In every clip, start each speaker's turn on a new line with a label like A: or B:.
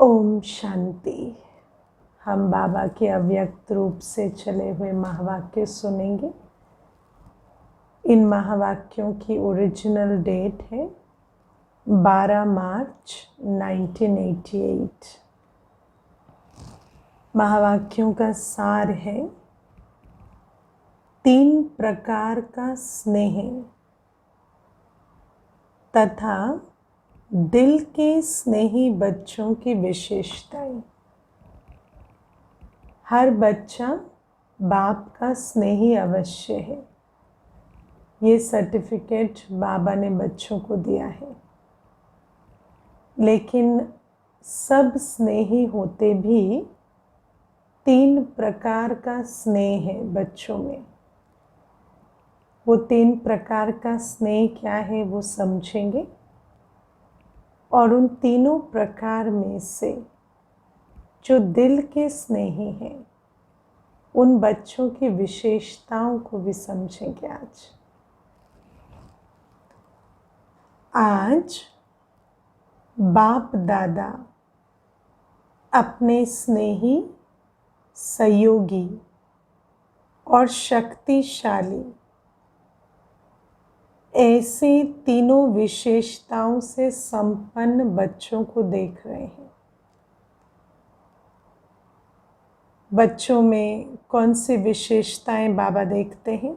A: ओम शांति। हम बाबा के अव्यक्त रूप से चले हुए महावाक्य सुनेंगे। इन महावाक्यों की ओरिजिनल डेट है 12 मार्च 1988। महावाक्यों का सार है 3 प्रकार का स्नेह तथा दिल के स्नेही बच्चों की विशेषताएं। हर बच्चा बाप का स्नेही अवश्य है। ये सर्टिफिकेट बाबा ने बच्चों को दिया है, लेकिन सब स्नेही होते भी 3 प्रकार का स्नेह है बच्चों में। वो 3 प्रकार का स्नेह क्या है वो समझेंगे, और उन तीनों प्रकार में से जो दिल के स्नेही हैं उन बच्चों की विशेषताओं को भी समझेंगे। आज बाप दादा अपने स्नेही, सहयोगी और शक्तिशाली ऐसे तीनों विशेषताओं से संपन्न बच्चों को देख रहे हैं। बच्चों में कौन सी विशेषताएं बाबा देखते हैं?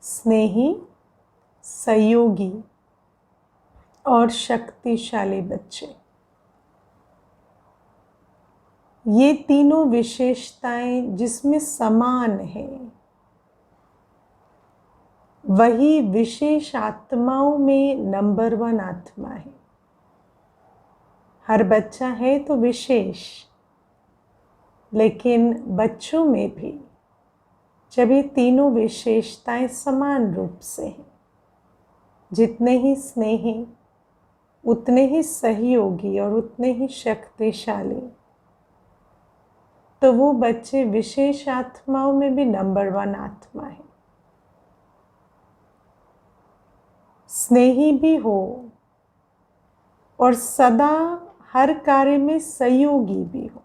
A: स्नेही, सहयोगी और शक्तिशाली बच्चे। ये तीनों विशेषताएं जिसमें समान हैं, वही विशेष आत्माओं में नंबर 1 आत्मा है। हर बच्चा है तो विशेष, लेकिन बच्चों में भी जब ये तीनों विशेषताएं समान रूप से हैं, जितने ही स्नेही उतने ही सहयोगी और उतने ही शक्तिशाली, तो वो बच्चे विशेष आत्माओं में भी नंबर 1 आत्मा है। स्नेही भी हो और सदा हर कार्य में सहयोगी भी हो।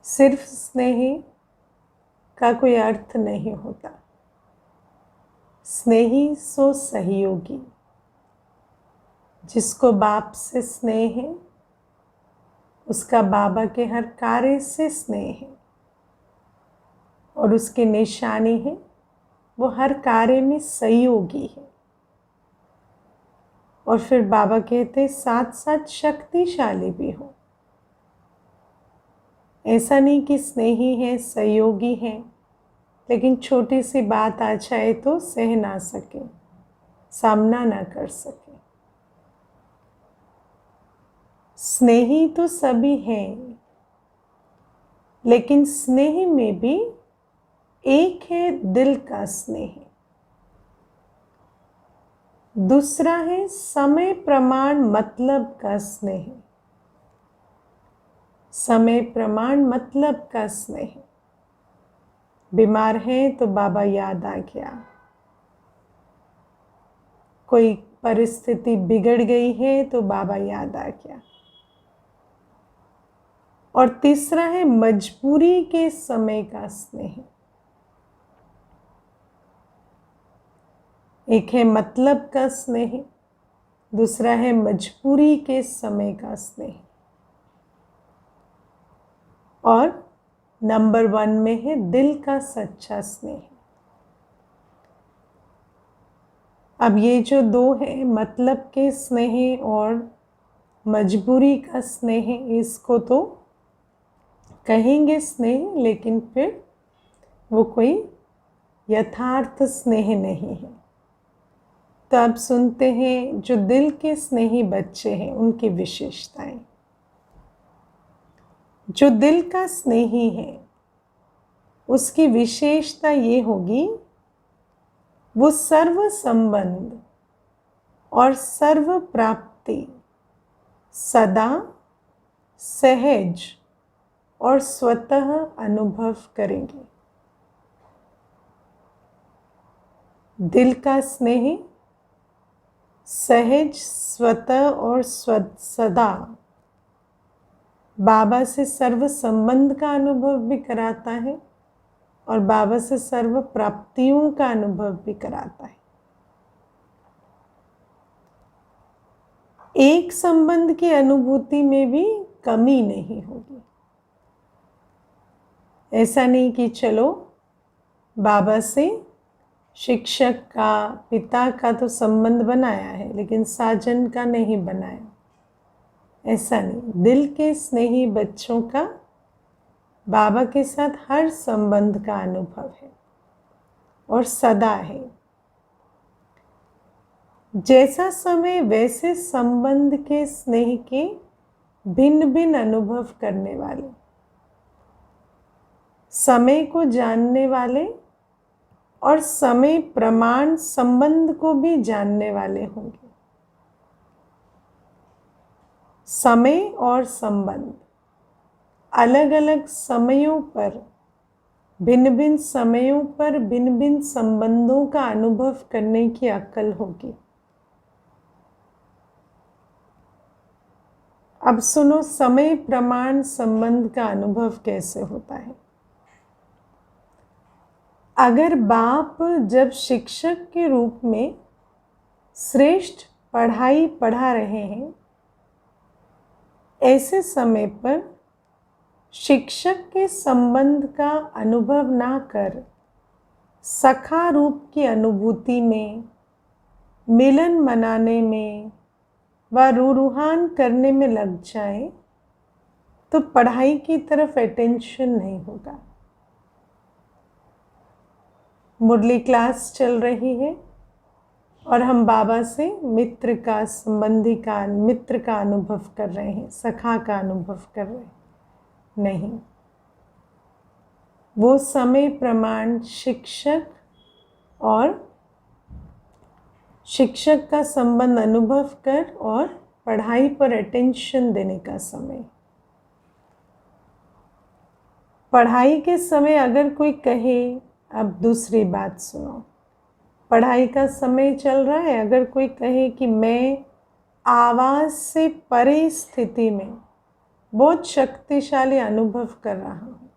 A: सिर्फ स्नेही का कोई अर्थ नहीं होता। स्नेही सो सहयोगी। जिसको बाप से स्नेह है उसका बाबा के हर कार्य से स्नेह है, और उसकी निशानी है वो हर कार्य में सहयोगी है। और फिर बाबा कहते साथ साथ शक्तिशाली भी हो। ऐसा नहीं कि स्नेही है, सहयोगी है, लेकिन छोटी सी बात आ जाए तो सह ना सके, सामना ना कर सके। स्नेही तो सभी हैं, लेकिन स्नेह में भी एक है दिल का स्नेह, दूसरा है समय प्रमाण मतलब का स्नेह। समय प्रमाण मतलब का स्नेह। बीमार है तो बाबा याद आ गया, कोई परिस्थिति बिगड़ गई है तो बाबा याद आ गया। और तीसरा है मजबूरी के समय का स्नेह। एक है मतलब का स्नेह, दूसरा है मजबूरी के समय का स्नेह, और नंबर 1 में है दिल का सच्चा स्नेह। अब ये जो 2 है, मतलब के स्नेह और मजबूरी का स्नेह, इसको तो कहेंगे स्नेह, लेकिन फिर वो कोई यथार्थ स्नेह नहीं है। तो अब सुनते हैं जो दिल के स्नेही बच्चे हैं उनकी विशेषताएं। जो दिल का स्नेही है उसकी विशेषता ये होगी, वो सर्व संबंध और सर्व प्राप्ति सदा सहज और स्वतः अनुभव करेंगे। दिल का स्नेह सहज, स्वतः और सदा बाबा से सर्व संबंध का अनुभव भी कराता है और बाबा से सर्व प्राप्तियों का अनुभव भी कराता है। एक संबंध की अनुभूति में भी कमी नहीं होगी। ऐसा नहीं कि चलो बाबा से शिक्षक का, पिता का तो संबंध बनाया है लेकिन साजन का नहीं बनाया। ऐसा नहीं, दिल के स्नेही बच्चों का बाबा के साथ हर संबंध का अनुभव है और सदा है। जैसा समय वैसे संबंध के स्नेह के भिन्न भिन्न अनुभव करने वाले, समय को जानने वाले और समय प्रमाण संबंध को भी जानने वाले होंगे। समय और संबंध अलग अलग समयों पर, भिन्न भिन्न समयों पर भिन्न भिन्न संबंधों का अनुभव करने की अक्ल होगी। अब सुनो, समय प्रमाण संबंध का अनुभव कैसे होता है। अगर बाप जब शिक्षक के रूप में श्रेष्ठ पढ़ाई पढ़ा रहे हैं, ऐसे समय पर शिक्षक के संबंध का अनुभव ना कर सखा रूप की अनुभूति में, मिलन मनाने में व रूहान करने में लग जाए तो पढ़ाई की तरफ अटेंशन नहीं होगा। मुरली क्लास चल रही है और हम बाबा से मित्र का, संबंधी का, मित्र का अनुभव कर रहे हैं, सखा का अनुभव कर रहे हैं। नहीं, वो समय प्रमाण शिक्षक और शिक्षक का संबंध अनुभव कर और पढ़ाई पर अटेंशन देने का समय। पढ़ाई के समय अगर कोई कहे, अब दूसरी बात सुनो, पढ़ाई का समय चल रहा है, अगर कोई कहे कि मैं आवाज़ से परे स्थिति में बहुत शक्तिशाली अनुभव कर रहा हूँ,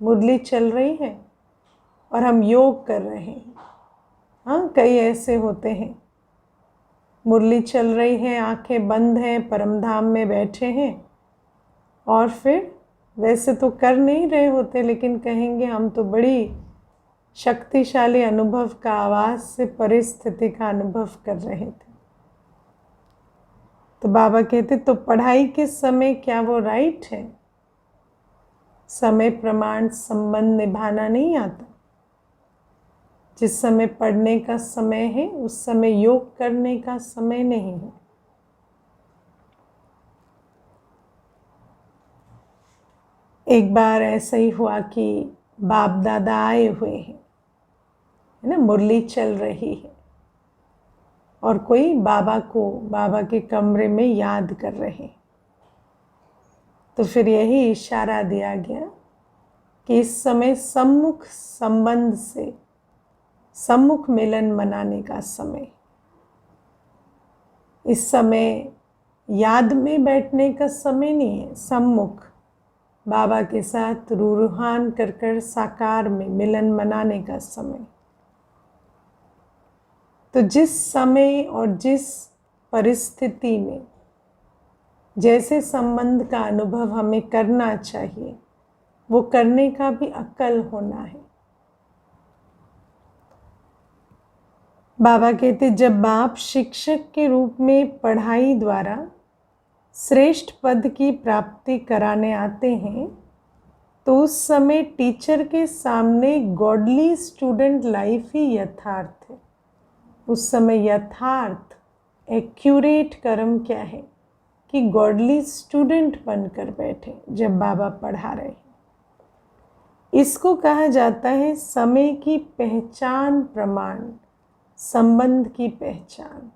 A: मुरली चल रही है और हम योग कर रहे हैं। हाँ, कई ऐसे होते हैं, मुरली चल रही है, आंखें बंद हैं, परमधाम में बैठे हैं और फिर वैसे तो कर नहीं रहे होते लेकिन कहेंगे हम तो बड़ी शक्तिशाली अनुभव का, आवाज़ से परिस्थिति का अनुभव कर रहे थे। तो बाबा कहते तो पढ़ाई के समय क्या वो राइट है? समय प्रमाण संबंध निभाना नहीं आता। जिस समय पढ़ने का समय है उस समय योग करने का समय नहीं है। एक बार ऐसा ही हुआ कि बाप दादा आए हुए हैं, है ना, मुरली चल रही है और कोई बाबा को बाबा के कमरे में याद कर रहे हैं। तो फिर यही इशारा दिया गया कि इस समय सम्मुख संबंध से सम्मुख मिलन मनाने का समय। इस समय याद में बैठने का समय नहीं है, सम्मुख बाबा के साथ रूहान कर कर साकार में मिलन मनाने का समय। तो जिस समय और जिस परिस्थिति में जैसे संबंध का अनुभव हमें करना चाहिए वो करने का भी अक्ल होना है। बाबा कहते जब बाप शिक्षक के रूप में पढ़ाई द्वारा श्रेष्ठ पद की प्राप्ति कराने आते हैं तो उस समय टीचर के सामने गॉडली स्टूडेंट लाइफ ही यथार्थ है। उस समय यथार्थ एक्यूरेट कर्म क्या है कि गॉडली स्टूडेंट बनकर बैठे जब बाबा पढ़ा रहे हैं। इसको कहा जाता है समय की पहचान प्रमाण, संबंध की पहचान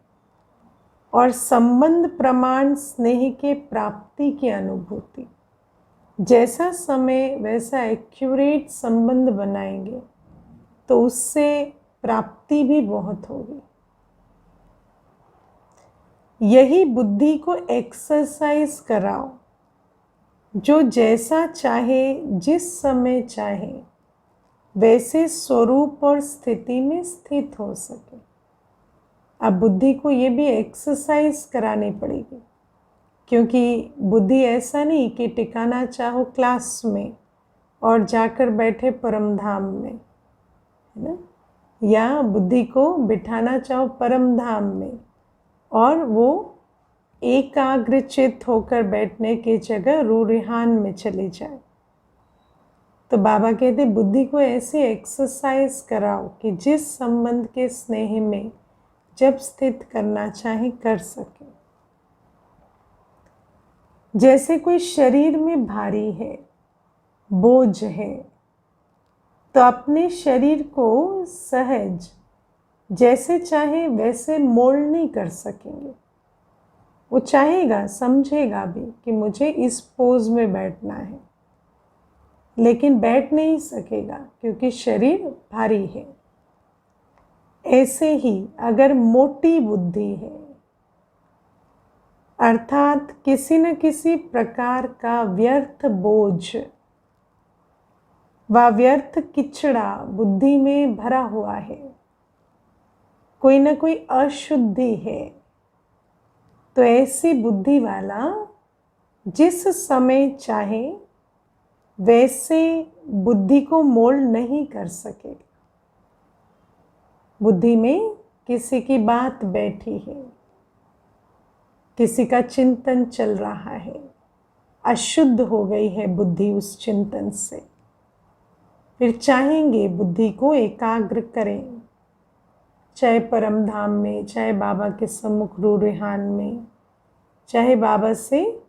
A: और संबंध प्रमाण स्नेह के प्राप्ति की अनुभूति। जैसा समय वैसा एक्यूरेट संबंध बनाएंगे तो उससे प्राप्ति भी बहुत होगी। यही बुद्धि को एक्सरसाइज कराओ जो जैसा चाहे जिस समय चाहे वैसे स्वरूप और स्थिति में स्थित हो सके। अब बुद्धि को ये भी एक्सरसाइज करानी पड़ेगी, क्योंकि बुद्धि ऐसा नहीं कि टिकाना चाहो क्लास में और जाकर बैठे परम धाम में, है ना, या बुद्धि को बिठाना चाहो परम धाम में और वो एकाग्रचित होकर बैठने की जगह रूरिहान में चली जाए। तो बाबा कहते बुद्धि को ऐसे एक्सरसाइज कराओ कि जिस संबंध के स्नेह में जब स्थित करना चाहे कर सके। जैसे कोई शरीर में भारी है, बोझ है, तो अपने शरीर को सहज जैसे चाहे वैसे मोल्ड नहीं कर सकेंगे। वो चाहेगा, समझेगा भी कि मुझे इस पोज में बैठना है, लेकिन बैठ नहीं सकेगा क्योंकि शरीर भारी है। ऐसे ही अगर मोटी बुद्धि है, अर्थात किसी न किसी प्रकार का व्यर्थ बोझ व व्यर्थ किचड़ा बुद्धि में भरा हुआ है, कोई न कोई अशुद्धि है, तो ऐसी बुद्धि वाला जिस समय चाहे वैसे बुद्धि को मोल्ड नहीं कर सकेगा। बुद्धि में किसी की बात बैठी है, किसी का चिंतन चल रहा है, अशुद्ध हो गई है बुद्धि उस चिंतन से, फिर चाहेंगे बुद्धि को एकाग्र करें, चाहे परम धाम में, चाहे बाबा के सम्मुख रूरिहान में, चाहे बाबा से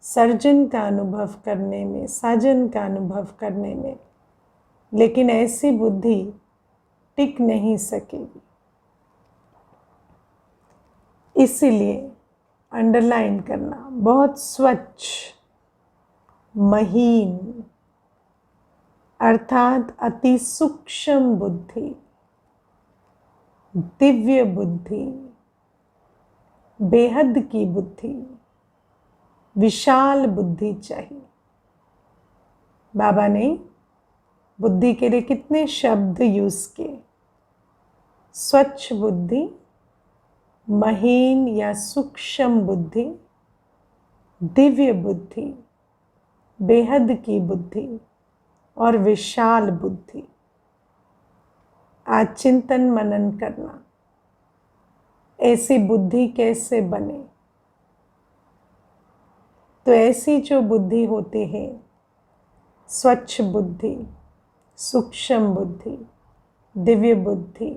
A: सर्जन का अनुभव करने में, साजन का अनुभव करने में, लेकिन ऐसी बुद्धि टिक नहीं सकेगी। इसीलिए अंडरलाइन करना, बहुत स्वच्छ, महीन, अर्थात अति सूक्ष्म बुद्धि, दिव्य बुद्धि, बेहद की बुद्धि, विशाल बुद्धि चाहिए। बाबा ने बुद्धि के लिए कितने शब्द यूज किए? स्वच्छ बुद्धि, महीन या सूक्ष्म बुद्धि, दिव्य बुद्धि, बेहद की बुद्धि और विशाल बुद्धि। आज चिंतन मनन करना, ऐसी बुद्धि कैसे बने। तो ऐसी जो बुद्धि होती है, स्वच्छ बुद्धि, सूक्ष्म बुद्धि, दिव्य बुद्धि,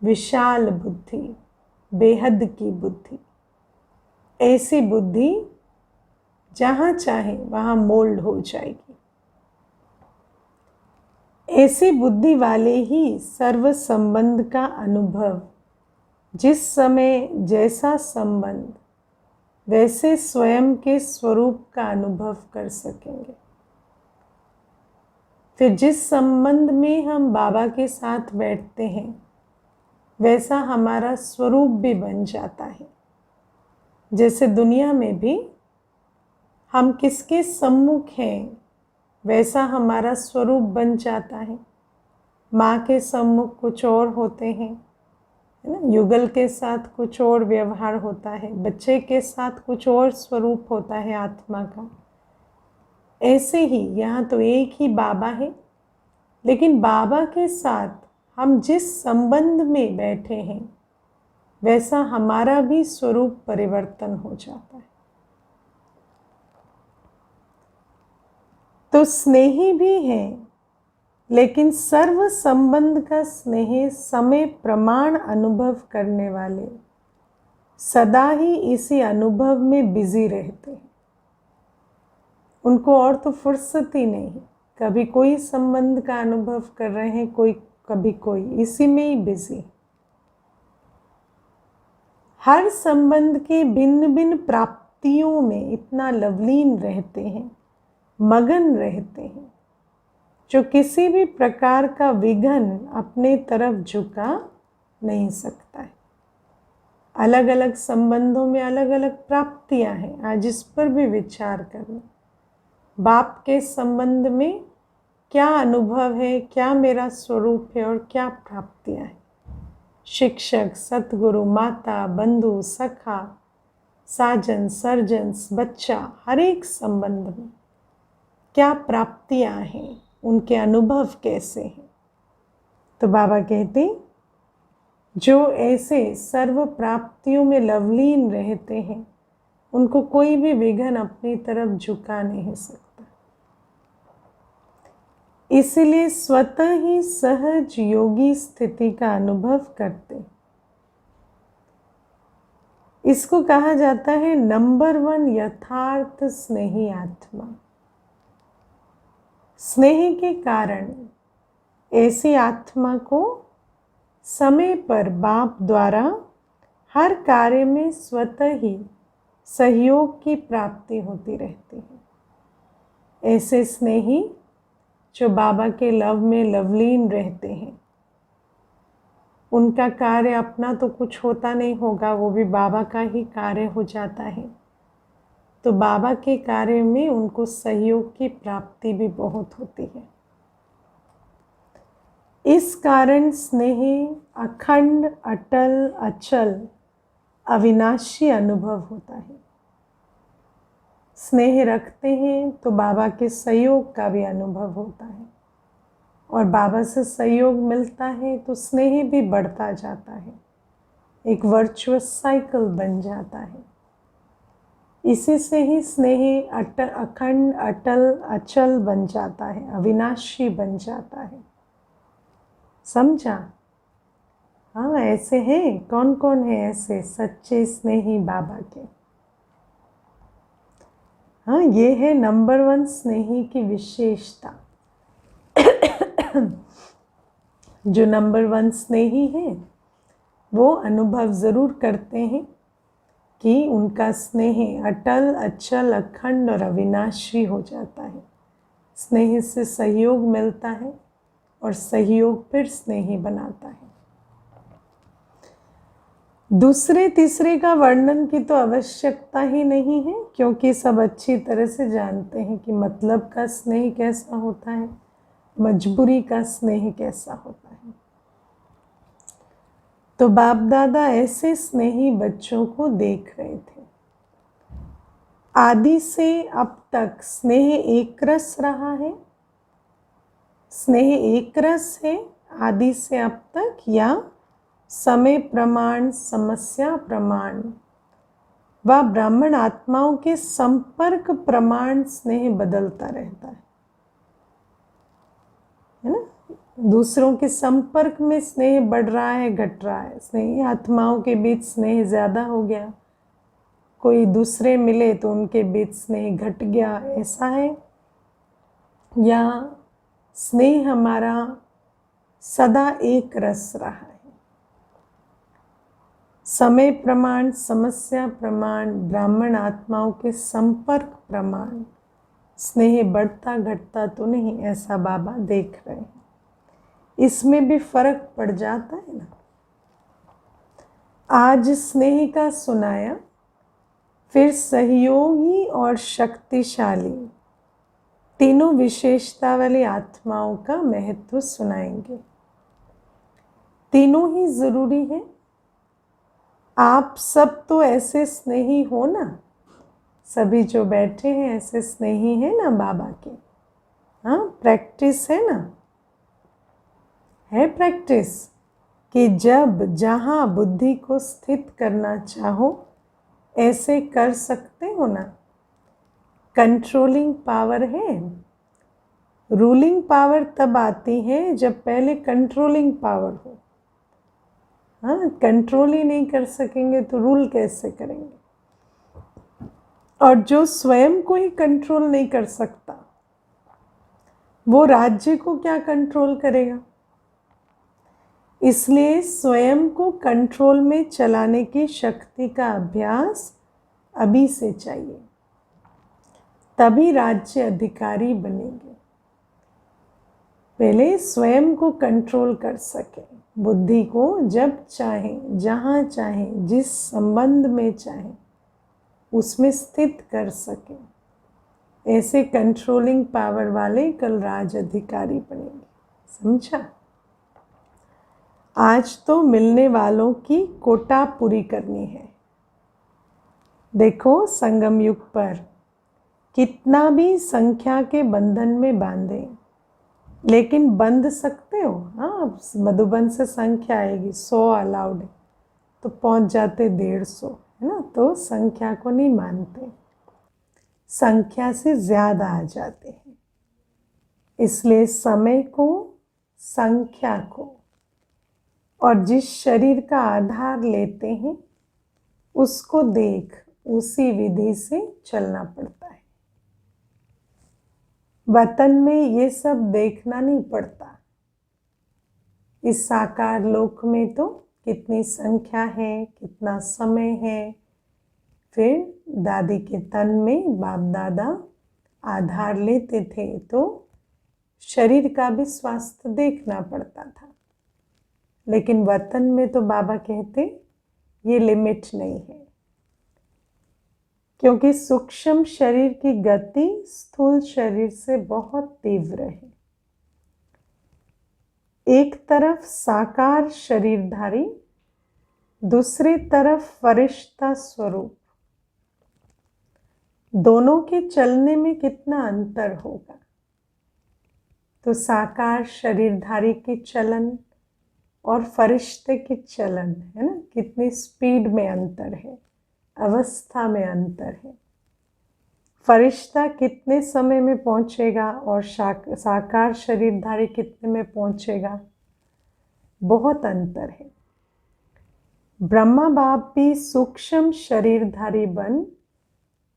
A: विशाल बुद्धि, बेहद की बुद्धि, ऐसी बुद्धि जहाँ चाहे वहाँ मोल्ड हो जाएगी। ऐसी बुद्धि वाले ही सर्व संबंध का अनुभव, जिस समय जैसा संबंध, वैसे स्वयं के स्वरूप का अनुभव कर सकेंगे। फिर जिस संबंध में हम बाबा के साथ बैठते हैं, वैसा हमारा स्वरूप भी बन जाता है। जैसे दुनिया में भी हम किसके सम्मुख हैं, वैसा हमारा स्वरूप बन जाता है। माँ के सम्मुख कुछ और होते हैं, है ना, युगल के साथ कुछ और व्यवहार होता है, बच्चे के साथ कुछ और स्वरूप होता है आत्मा का। ऐसे ही यहाँ तो एक ही बाबा है, लेकिन बाबा के साथ हम जिस संबंध में बैठे हैं, वैसा हमारा भी स्वरूप परिवर्तन हो जाता है। तो स्नेही भी है, लेकिन सर्व संबंध का स्नेह समय प्रमाण अनुभव करने वाले सदा ही इसी अनुभव में बिजी रहते हैं। उनको और तो फुर्सत ही नहीं, कभी कोई संबंध का अनुभव कर रहे हैं, कभी कोई, इसी में ही बिजी। हर संबंध के भिन्न भिन्न प्राप्तियों में इतना लवलीन रहते हैं, मगन रहते हैं, जो किसी भी प्रकार का विघ्न अपने तरफ झुका नहीं सकता है। अलग अलग संबंधों में अलग अलग प्राप्तियां हैं, आज इस पर भी विचार करना। बाप के संबंध में क्या अनुभव है, क्या मेरा स्वरूप है और क्या प्राप्तियां हैं। शिक्षक, सतगुरु, माता, बंधु, सखा, साजन, सर्जन, बच्चा, हर एक संबंध में क्या प्राप्तियां हैं, उनके अनुभव कैसे हैं। तो बाबा कहते जो ऐसे सर्व प्राप्तियों में लवलीन रहते हैं उनको कोई भी विघ्न अपनी तरफ झुका नहीं सकता। इसलिए स्वतः ही सहज योगी स्थिति का अनुभव करते। इसको कहा जाता है नंबर 1 यथार्थ स्नेही आत्मा। स्नेह के कारण ऐसी आत्मा को समय पर बाप द्वारा हर कार्य में स्वतः ही सहयोग की प्राप्ति होती रहती है। ऐसे स्नेही जो बाबा के लव में लवलीन रहते हैं, उनका कार्य अपना तो कुछ होता नहीं होगा, वो भी बाबा का ही कार्य हो जाता है। तो बाबा के कार्य में उनको सहयोग की प्राप्ति भी बहुत होती है। इस कारण स्नेह अखंड, अटल, अचल, अविनाशी अनुभव होता है। स्नेह रखते हैं तो बाबा के सहयोग का भी अनुभव होता है, और बाबा से सहयोग मिलता है तो स्नेह भी बढ़ता जाता है, एक वर्चुअस साइकिल बन जाता है। इसी से ही स्नेह अखंड, अटल, अचल बन जाता है, अविनाशी बन जाता है। समझा? हाँ, ऐसे हैं। कौन कौन है ऐसे सच्चे स्नेही बाबा के? हाँ, ये है नंबर 1 स्नेही की विशेषता। जो नंबर 1 स्नेही है वो अनुभव ज़रूर करते हैं कि उनका स्नेह अटल, अचल, अखंड और अविनाशी हो जाता है। स्नेह से सहयोग मिलता है और सहयोग फिर स्नेही बनाता है। दूसरे तीसरे का वर्णन की तो आवश्यकता ही नहीं है, क्योंकि सब अच्छी तरह से जानते हैं कि मतलब का स्नेह कैसा होता है, मजबूरी का स्नेह कैसा होता है। तो बाप दादा ऐसे स्नेही बच्चों को देख रहे थे। आदि से अब तक स्नेह एक रस रहा है। स्नेह एक रस है आदि से अब तक, या समय प्रमाण, समस्या प्रमाण व ब्राह्मण आत्माओं के संपर्क प्रमाण स्नेह बदलता रहता है ना। दूसरों के संपर्क में स्नेह बढ़ रहा है, घट रहा है। स्नेही आत्माओं के बीच स्नेह ज़्यादा हो गया, कोई दूसरे मिले तो उनके बीच स्नेह घट गया, ऐसा है। या स्नेह हमारा सदा एक रस रहा है। समय प्रमाण, समस्या प्रमाण, ब्राह्मण आत्माओं के संपर्क प्रमाण, स्नेह बढ़ता घटता तो नहीं, ऐसा बाबा देख रहे हैं। इसमें भी फर्क पड़ जाता है ना। आज स्नेह का सुनाया, फिर सहयोगी और शक्तिशाली तीनों विशेषता वाली आत्माओं का महत्व सुनाएंगे। तीनों ही जरूरी है। आप सब तो ऐसे स्नेही हो ना, सभी जो बैठे हैं ऐसे स्नेही हैं ना बाबा के। हाँ, प्रैक्टिस है ना, है प्रैक्टिस कि जब जहाँ बुद्धि को स्थित करना चाहो ऐसे कर सकते हो ना। कंट्रोलिंग पावर है। रूलिंग पावर तब आती है जब पहले कंट्रोलिंग पावर हो। हाँ, कंट्रोल ही नहीं कर सकेंगे तो रूल कैसे करेंगे। और जो स्वयं को ही कंट्रोल नहीं कर सकता वो राज्य को क्या कंट्रोल करेगा। इसलिए स्वयं को कंट्रोल में चलाने की शक्ति का अभ्यास अभी से चाहिए, तभी राज्य अधिकारी बनेंगे। पहले स्वयं को कंट्रोल कर सके, बुद्धि को जब चाहे, जहाँ चाहे, जिस संबंध में चाहे उसमें स्थित कर सके। ऐसे कंट्रोलिंग पावर वाले कल राज अधिकारी बनेंगे, समझा। आज तो मिलने वालों की कोटा पूरी करनी है। देखो संगम युग पर कितना भी संख्या के बंधन में बांधे, लेकिन बंध सकते हो। हाँ, मधुबन से संख्या आएगी 100 अलाउड है, तो पहुंच जाते 150, है ना। तो संख्या को नहीं मानते, संख्या से ज्यादा आ जाते हैं। इसलिए समय को, संख्या को और जिस शरीर का आधार लेते हैं उसको देख उसी विधि से चलना पड़ता है। वतन में ये सब देखना नहीं पड़ता। इस साकार लोक में तो कितनी संख्या है, कितना समय है। फिर दादी के तन में बाप दादा आधार लेते थे तो शरीर का भी स्वास्थ्य देखना पड़ता था। लेकिन वतन में तो बाबा कहते ये लिमिट नहीं है, क्योंकि सूक्ष्म शरीर की गति स्थूल शरीर से बहुत तीव्र है। एक तरफ साकार शरीरधारी, दूसरी तरफ फरिश्ता स्वरूप, दोनों के चलने में कितना अंतर होगा। तो साकार शरीरधारी के चलन और फरिश्ते के चलन, है ना, कितनी स्पीड में अंतर है, अवस्था में अंतर है। फरिश्ता कितने समय में पहुंचेगा और साकार शरीरधारी कितने में पहुंचेगा, बहुत अंतर है। ब्रह्मा बाप भी सूक्ष्म शरीरधारी बन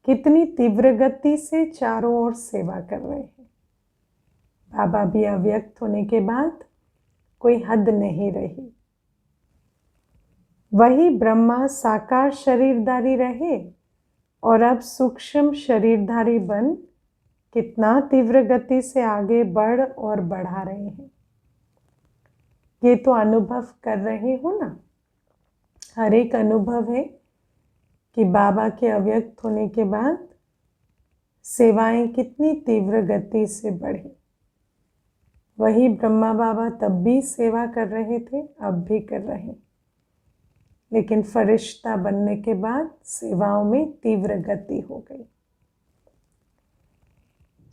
A: कितनी तीव्र गति से चारों ओर सेवा कर रहे हैं। बाबा भी अव्यक्त होने के बाद कोई हद नहीं रही। वही ब्रह्मा साकार शरीरधारी रहे और अब सूक्ष्म शरीरधारी बन कितना तीव्र गति से आगे बढ़ और बढ़ा रहे हैं। ये तो अनुभव कर रहे हो ना। हर एक अनुभव है कि बाबा के अव्यक्त होने के बाद सेवाएं कितनी तीव्र गति से बढ़ी। वही ब्रह्मा बाबा तब भी सेवा कर रहे थे, अब भी कर रहे हैं, लेकिन फरिश्ता बनने के बाद सेवाओं में तीव्र गति हो गई।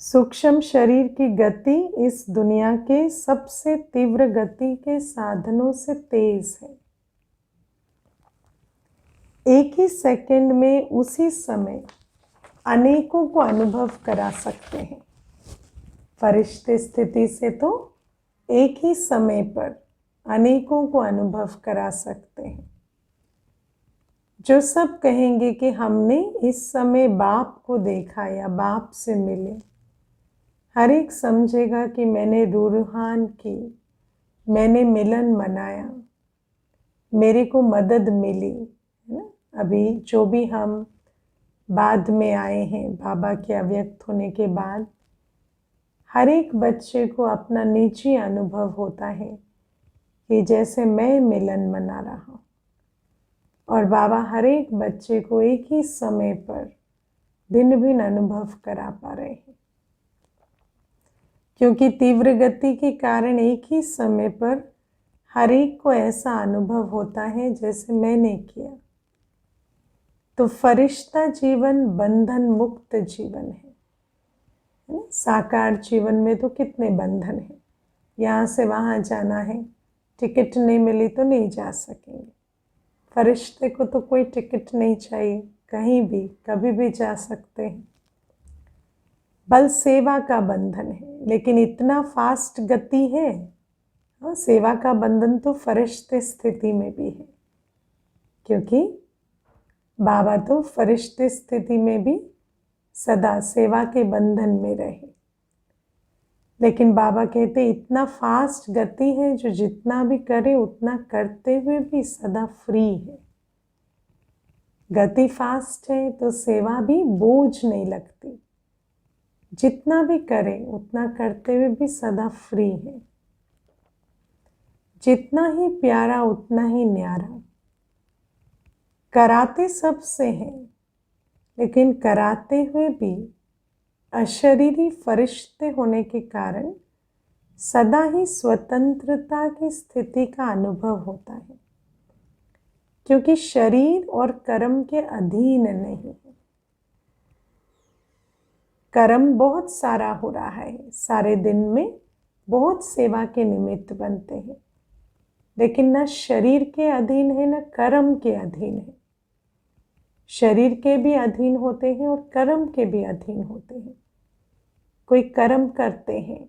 A: सूक्ष्म शरीर की गति इस दुनिया के सबसे तीव्र गति के साधनों से तेज है। एक ही सेकंड में उसी समय अनेकों को अनुभव करा सकते हैं। फरिश्ते स्थिति से तो एक ही समय पर अनेकों को अनुभव करा सकते हैं। जो सब कहेंगे कि हमने इस समय बाप को देखा या बाप से मिले, हर एक समझेगा कि मैंने रूहान की, मैंने मिलन मनाया, मेरे को मदद मिली, है ना। अभी जो भी हम बाद में आए हैं बाबा के अव्यक्त होने के बाद, हर एक बच्चे को अपना निजी अनुभव होता है कि जैसे मैं मिलन मना रहा हूँ, और बाबा हर एक बच्चे को एक ही समय पर भिन्न भिन्न अनुभव करा पा रहे हैं, क्योंकि तीव्र गति के कारण एक ही समय पर हर एक को ऐसा अनुभव होता है जैसे मैंने किया। तो फरिश्ता जीवन बंधन मुक्त जीवन है ना। साकार जीवन में तो कितने बंधन हैं, यहाँ से वहाँ जाना है, टिकट नहीं मिली तो नहीं जा सकेंगे। फरिश्ते को तो कोई टिकट नहीं चाहिए, कहीं भी कभी भी जा सकते हैं। बल सेवा का बंधन है, लेकिन इतना फास्ट गति है। हाँ, सेवा का बंधन तो फरिश्ते स्थिति में भी है, क्योंकि बाबा तो फरिश्ते स्थिति में भी सदा सेवा के बंधन में रहे। लेकिन बाबा कहते इतना फास्ट गति है, जो जितना भी करे उतना करते हुए भी सदा फ्री है। गति फास्ट है तो सेवा भी बोझ नहीं लगती, जितना भी करे उतना करते हुए भी सदा फ्री है। जितना ही प्यारा उतना ही न्यारा। कराते सबसे हैं, लेकिन कराते हुए भी अशरीरी फरिश्ते होने के कारण सदा ही स्वतंत्रता की स्थिति का अनुभव होता है, क्योंकि शरीर और कर्म के अधीन नहीं है। कर्म बहुत सारा हो रहा है, सारे दिन में बहुत सेवा के निमित्त बनते हैं, लेकिन न शरीर के अधीन है न कर्म के अधीन है। शरीर के भी अधीन होते हैं और कर्म के भी अधीन होते हैं। कोई कर्म करते हैं,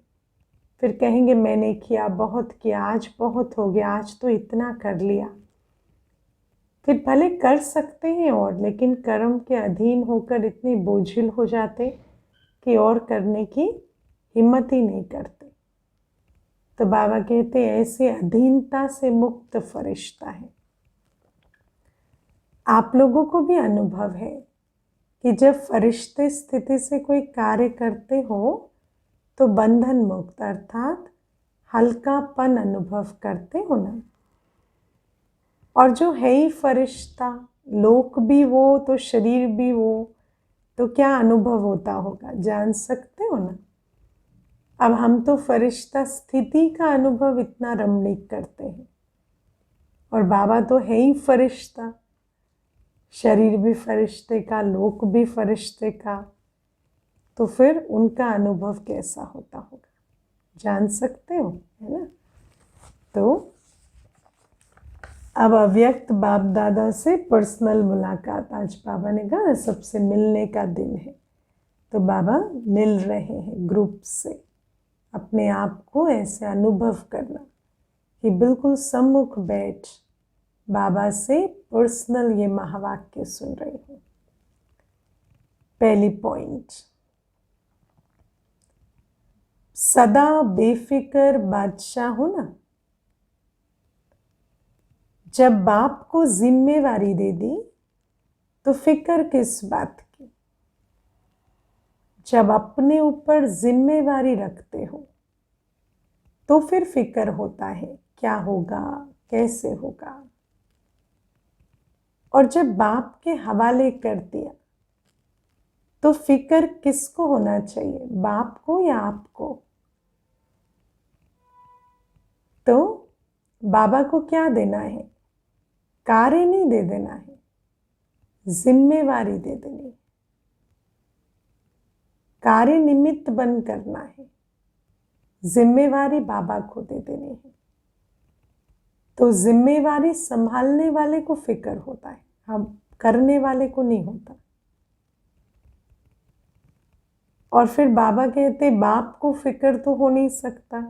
A: फिर कहेंगे मैंने किया, बहुत किया, आज बहुत हो गया, आज तो इतना कर लिया। फिर भले कर सकते हैं और, लेकिन कर्म के अधीन होकर इतने बोझिल हो जाते कि और करने की हिम्मत ही नहीं करते। तो बाबा कहते हैं ऐसे अधीनता से मुक्त फरिश्ता है। आप लोगों को भी अनुभव है कि जब फरिश्ते स्थिति से कोई कार्य करते हो तो बंधन मुक्त अर्थात हल्कापन अनुभव करते हो ना। और जो है ही फरिश्ता, लोक भी वो तो शरीर भी वो, तो क्या अनुभव होता होगा, जान सकते हो ना। अब हम तो फरिश्ता स्थिति का अनुभव इतना रमणीक करते हैं, और बाबा तो है ही फरिश्ता, शरीर भी फरिश्ते का, लोक भी फरिश्ते का, तो फिर उनका अनुभव कैसा होता होगा, जान सकते हो, है ना। तो अब अव्यक्त बाप दादा से पर्सनल मुलाकात, आज बाबा ने कहा सबसे मिलने का दिन है, तो बाबा मिल रहे हैं ग्रुप से। अपने आप को ऐसे अनुभव करना कि बिल्कुल सम्मुख बैठ बाबा से पर्सनल ये महावाक्य सुन रही हूँ। पहली पॉइंट, सदा बेफिक्र बादशाह हो ना। जब बाप को जिम्मेवारी दे दी तो फिक्र किस बात की। जब अपने ऊपर जिम्मेवारी रखते हो तो फिर फिक्र होता है क्या होगा, कैसे होगा। और जब बाप के हवाले कर दिया तो फिक्र किसको होना चाहिए, बाप को या आपको। तो बाबा को क्या देना है, कार्य नहीं दे देना है, जिम्मेवारी दे देनी है। कार्य निमित्त बन करना है, जिम्मेवारी बाबा को दे देनी है। तो जिम्मेवारी संभालने वाले को फिक्र होता है, हम करने वाले को नहीं होता। और फिर बाबा कहते बाप को फिक्र तो हो नहीं सकता,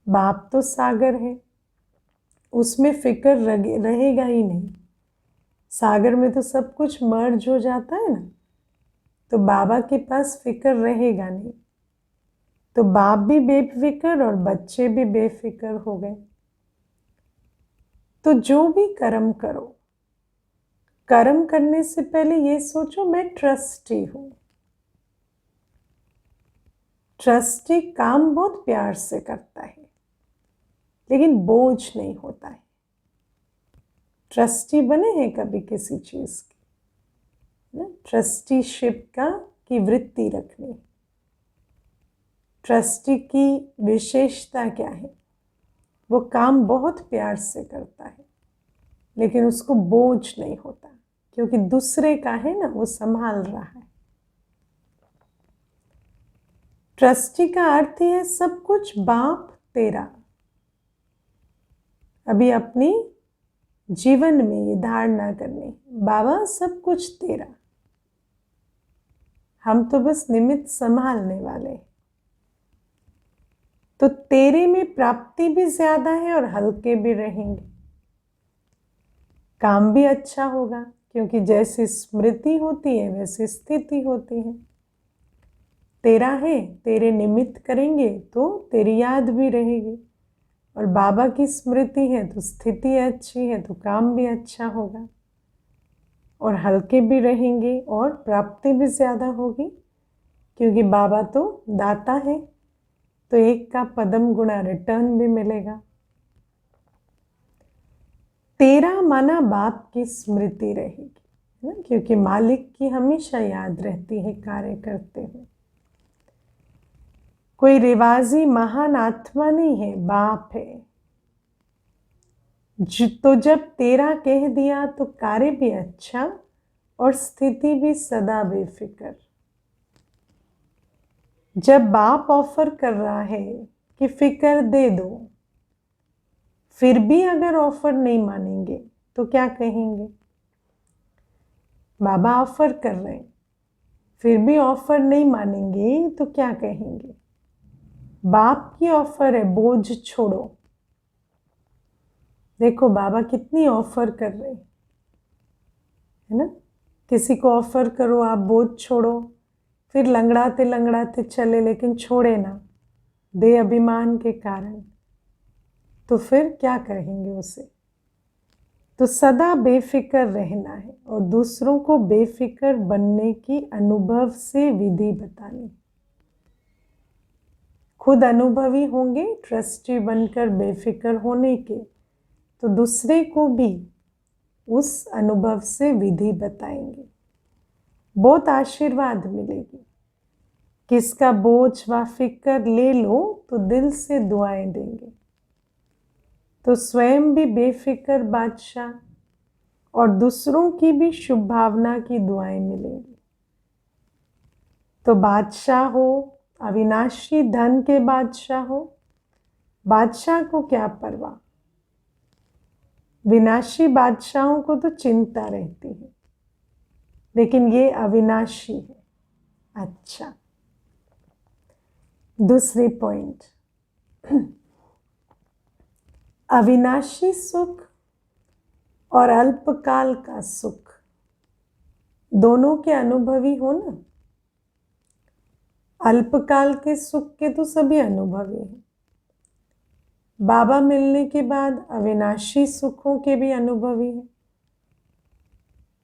A: बाप तो सागर है, उसमें फिक्र रहेगा ही नहीं। सागर में तो सब कुछ मर्ज हो जाता है ना, तो बाबा के पास फिक्र रहेगा नहीं। तो बाप भी बेफिक्र और बच्चे भी बेफिक्र हो गए। तो जो भी कर्म करो, कर्म करने से पहले ये सोचो मैं ट्रस्टी हूं। ट्रस्टी काम बहुत प्यार से करता है, लेकिन बोझ नहीं होता है। ट्रस्टी बने हैं कभी किसी चीज की ना, ट्रस्टीशिप की वृत्ति रखनी। ट्रस्टी की विशेषता क्या है, वो काम बहुत प्यार से करता है, लेकिन उसको बोझ नहीं होता, क्योंकि दूसरे का है ना, वो संभाल रहा है। ट्रस्टी का अर्थ है सब कुछ बाप तेरा। अभी अपनी जीवन में ये धारणा करनी, बाबा सब कुछ तेरा, हम तो बस निमित्त संभालने वाले। तो तेरे में प्राप्ति भी ज्यादा है और हल्के भी रहेंगे, काम भी अच्छा होगा, क्योंकि जैसी स्मृति होती है वैसी स्थिति होती है। तेरा है, तेरे निमित्त करेंगे तो तेरी याद भी रहेगी, और बाबा की स्मृति है तो स्थिति अच्छी है तो काम भी अच्छा होगा, और हल्के भी रहेंगे और प्राप्ति भी ज्यादा होगी, क्योंकि बाबा तो दाता है, तो एक का पदम गुणा रिटर्न भी मिलेगा। तेरा माना बाप की स्मृति रहेगी ना, क्योंकि मालिक की हमेशा याद रहती है कार्य करते हुए। कोई रिवाजी महान आत्मा नहीं है, बाप है। तो जब तेरा कह दिया तो कार्य भी अच्छा और स्थिति भी सदा बेफिक्र। जब बाप ऑफर कर रहा है कि फिक्र दे दो, फिर भी अगर ऑफर नहीं मानेंगे तो क्या कहेंगे? बाबा ऑफर कर रहे हैं, फिर भी ऑफर नहीं मानेंगे तो क्या कहेंगे? बाप की ऑफर है, बोझ छोड़ो। देखो बाबा कितनी ऑफर कर रहे हैं, है ना? किसी को ऑफर करो आप बोझ छोड़ो, फिर लंगड़ाते लंगड़ाते चले लेकिन छोड़े ना, दे अभिमान के कारण, तो फिर क्या कहेंगे उसे? तो सदा बेफिक्र रहना है और दूसरों को बेफिक्र बनने की अनुभव से विधि बतानी। खुद अनुभवी होंगे ट्रस्टी बनकर बेफिक्र होने के, तो दूसरे को भी उस अनुभव से विधि बताएंगे, बहुत आशीर्वाद मिलेगी। किसका बोझ व फिक्र ले लो तो दिल से दुआएं देंगे, तो स्वयं भी बेफिक्र बादशाह और दूसरों की भी शुभ भावना की दुआएं मिलेंगी। तो बादशाह हो, अविनाशी धन के बादशाह हो, बादशाह को क्या परवाह, विनाशी बादशाहों को तो चिंता रहती है, लेकिन ये अविनाशी है। अच्छा, दूसरी पॉइंट, अविनाशी सुख और अल्पकाल का सुख दोनों के अनुभवी हो ना। अल्पकाल के सुख के तो सभी अनुभवी हैं, बाबा मिलने के बाद अविनाशी सुखों के भी अनुभवी हैं।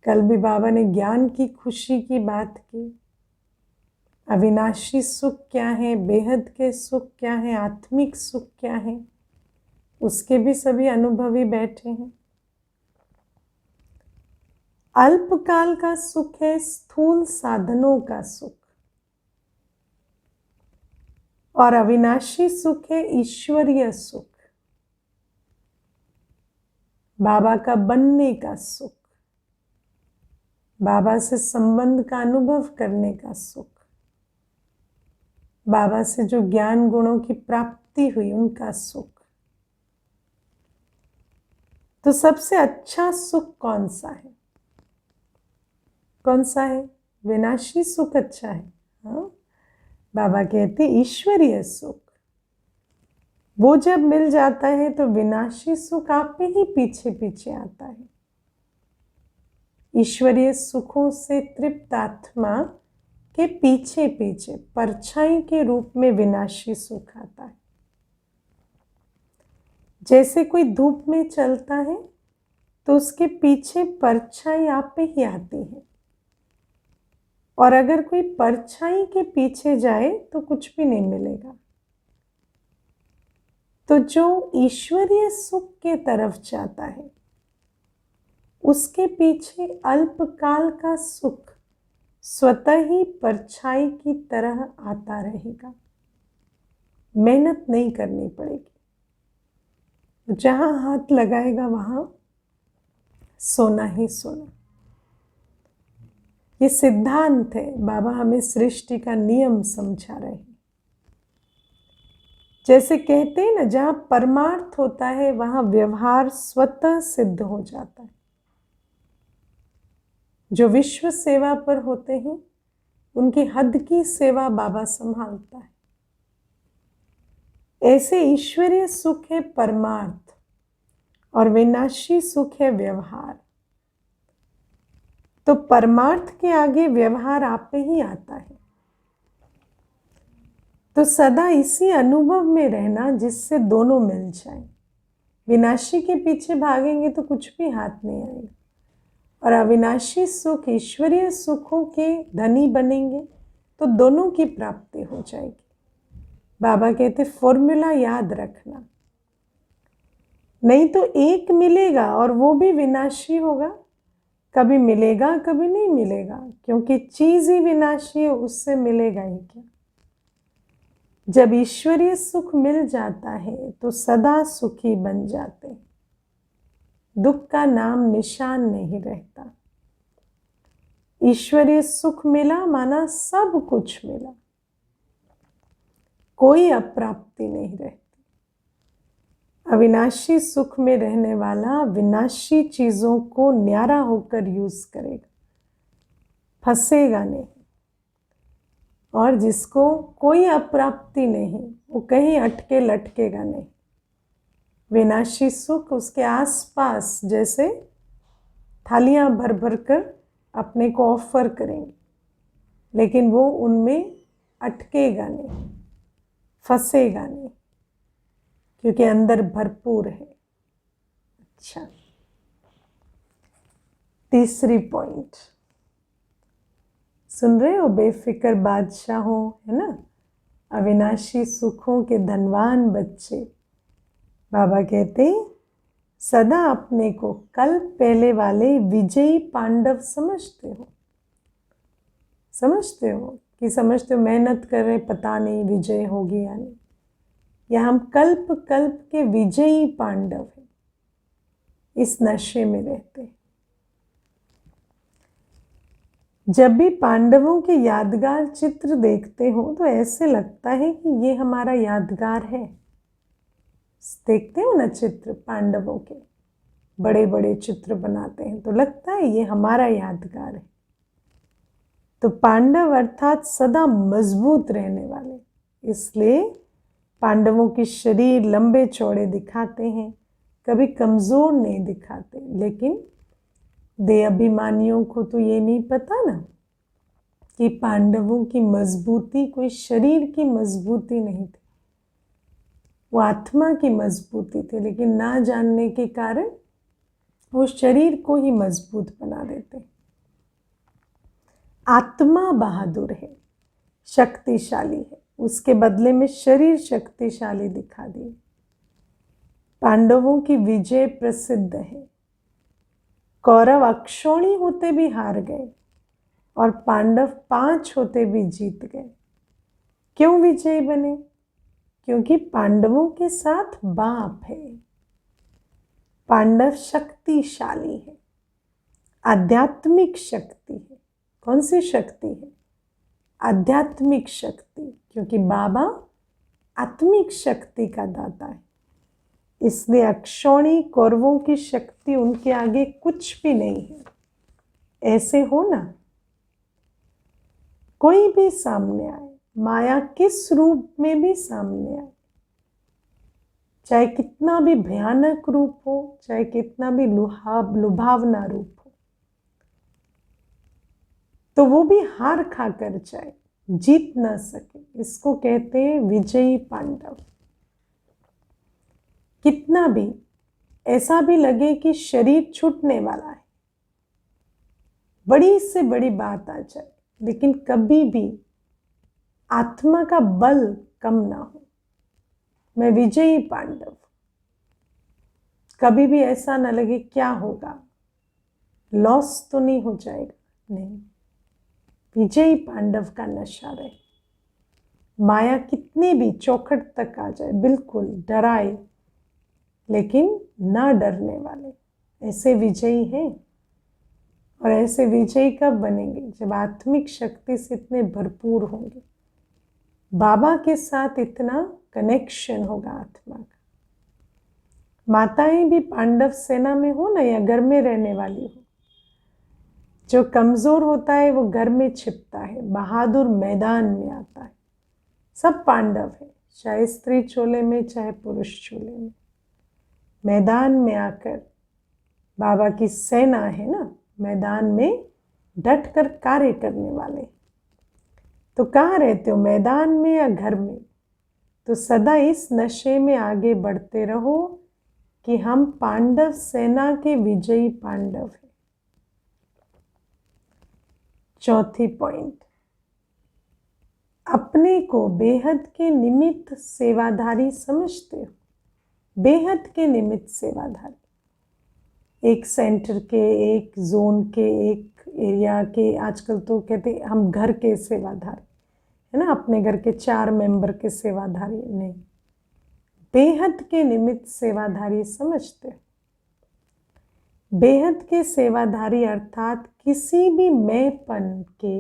A: कल भी बाबा ने ज्ञान की खुशी की बात की। अविनाशी सुख क्या है, बेहद के सुख क्या है, आत्मिक सुख क्या है, उसके भी सभी अनुभवी बैठे हैं। अल्पकाल का सुख है स्थूल साधनों का सुख, और अविनाशी सुख है ईश्वरीय सुख, बाबा का बनने का सुख, बाबा से संबंध का अनुभव करने का सुख, बाबा से जो ज्ञान गुणों की प्राप्ति हुई उनका सुख। तो सबसे अच्छा सुख कौन सा है? कौन सा है? विनाशी सुख अच्छा है। हाँ, बाबा कहते ईश्वरीय सुख, वो जब मिल जाता है तो विनाशी सुख आप ही पीछे पीछे आता है। ईश्वरीय सुखों से तृप्त आत्मा के पीछे पीछे परछाई के रूप में विनाशी सुख आता है। जैसे कोई धूप में चलता है तो उसके पीछे परछाई आप पे ही आती है, और अगर कोई परछाई के पीछे जाए तो कुछ भी नहीं मिलेगा। तो जो ईश्वरीय सुख के तरफ जाता है उसके पीछे अल्पकाल का सुख स्वतः ही परछाई की तरह आता रहेगा, मेहनत नहीं करनी पड़ेगी। जहां हाथ लगाएगा वहां सोना ही सोना। ये सिद्धांत है, बाबा हमें सृष्टि का नियम समझा रहे हैं। जैसे कहते हैं ना, जहां परमार्थ होता है वहां व्यवहार स्वतः सिद्ध हो जाता है। जो विश्व सेवा पर होते हैं उनकी हद की सेवा बाबा संभालता है। ऐसे ईश्वरीय सुख है परमार्थ और विनाशी सुख है व्यवहार। तो परमार्थ के आगे व्यवहार आप पे ही आता है। तो सदा इसी अनुभव में रहना जिससे दोनों मिल जाएं। विनाशी के पीछे भागेंगे तो कुछ भी हाथ नहीं आएगा, और अविनाशी सुख ईश्वरीय सुखों के धनी बनेंगे तो दोनों की प्राप्ति हो जाएगी। बाबा कहते फॉर्मूला याद रखना, नहीं तो एक मिलेगा और वो भी विनाशी होगा, कभी मिलेगा कभी नहीं मिलेगा, क्योंकि चीज ही विनाशी है, उससे मिलेगा ही क्या। जब ईश्वरीय सुख मिल जाता है तो सदा सुखी बन जाते हैं। दुख का नाम निशान नहीं रहता। ईश्वरीय सुख मिला माना सब कुछ मिला, कोई अप्राप्ति नहीं रहती। अविनाशी सुख में रहने वाला विनाशी चीजों को न्यारा होकर यूज करेगा, फंसेगा नहीं। और जिसको कोई अप्राप्ति नहीं, वो कहीं अटके लटकेगा नहीं। विनाशी सुख उसके आसपास जैसे थालियां भर भर कर अपने को ऑफर करेंगे, लेकिन वो उनमें अटकेगा नहीं, फंसेगा नहीं, क्योंकि अंदर भरपूर है। अच्छा, तीसरी पॉइंट सुन रहे हो? बेफिक्र बादशाहों, है ना, अविनाशी सुखों के धनवान बच्चे। बाबा कहते सदा अपने को कल पहले वाले विजयी पांडव समझते हो। समझते हो कि समझते हो मेहनत कर रहे, पता नहीं विजय होगी या नहीं। या हम कल्प कल्प के विजयी पांडव हैं, इस नशे में रहते हैं। जब भी पांडवों के यादगार चित्र देखते हो तो ऐसे लगता है कि ये हमारा यादगार है। देखते हो ना चित्र पांडवों के, बड़े बड़े चित्र बनाते हैं तो लगता है ये हमारा यादगार है। तो पांडव अर्थात सदा मजबूत रहने वाले, इसलिए पांडवों के शरीर लंबे चौड़े दिखाते हैं, कभी कमजोर नहीं दिखाते। लेकिन दे अभिमानियों को तो ये नहीं पता ना कि पांडवों की मजबूती कोई शरीर की मजबूती नहीं थी, वो आत्मा की मजबूती थी। लेकिन ना जानने के कारण वो शरीर को ही मजबूत बना देते। आत्मा बहादुर है, शक्तिशाली है, उसके बदले में शरीर शक्तिशाली दिखा दिए। पांडवों की विजय प्रसिद्ध है। कौरव अक्षौणी होते भी हार गए और पांडव 5 होते भी जीत गए। क्यों विजयी बने? क्योंकि पांडवों के साथ बाप है। पांडव शक्तिशाली है, आध्यात्मिक शक्ति है। कौन सी शक्ति है? आध्यात्मिक शक्ति, क्योंकि बाबा आत्मिक शक्ति का दाता है। इसलिए अक्षौणी कौरवों की शक्ति उनके आगे कुछ भी नहीं है। ऐसे हो ना, कोई भी सामने आए, माया किस रूप में भी सामने आए, चाहे कितना भी भयानक रूप हो, चाहे कितना भी लुभावना रूप हो, तो वो भी हार खाकर जाए, जीत ना सके। इसको कहते हैं विजयी पांडव। कितना भी ऐसा भी लगे कि शरीर छूटने वाला है, बड़ी से बड़ी बात आ जाए, लेकिन कभी भी आत्मा का बल कम ना हो। मैं विजयी पांडव। कभी भी ऐसा ना लगे क्या होगा, लॉस तो नहीं हो जाएगा, नहीं। विजयी पांडव का नशा रहे। माया कितनी भी चौखट तक आ जाए, बिल्कुल डराए, लेकिन ना डरने वाले, ऐसे विजयी हैं। और ऐसे विजयी कब बनेंगे? जब आत्मिक शक्ति से इतने भरपूर होंगे, बाबा के साथ इतना कनेक्शन होगा आत्मा का। माताएं भी पांडव सेना में हो ना, या घर में रहने वाली हो, जो कमजोर होता है वो घर में छिपता है, बहादुर मैदान में आता है। सब पांडव है, चाहे स्त्री चोले में चाहे पुरुष चोले में, मैदान में आकर बाबा की सेना है ना, मैदान में डट कर कार्य करने वाले। तो कहाँ रहते हो, मैदान में या घर में? तो सदा इस नशे में आगे बढ़ते रहो कि हम पांडव सेना के विजयी पांडव हैं। चौथी पॉइंट, अपने को बेहद के निमित्त सेवाधारी समझते हो। बेहद के निमित्त सेवाधारी, एक सेंटर के, एक जोन के, एक एरिया के, आजकल तो कहते हम घर के सेवाधारी, है ना, अपने घर के 4 मेंबर के सेवाधारी नहीं, बेहद के निमित्त सेवाधारी समझते हो। बेहद के सेवाधारी अर्थात किसी भी मैंपन के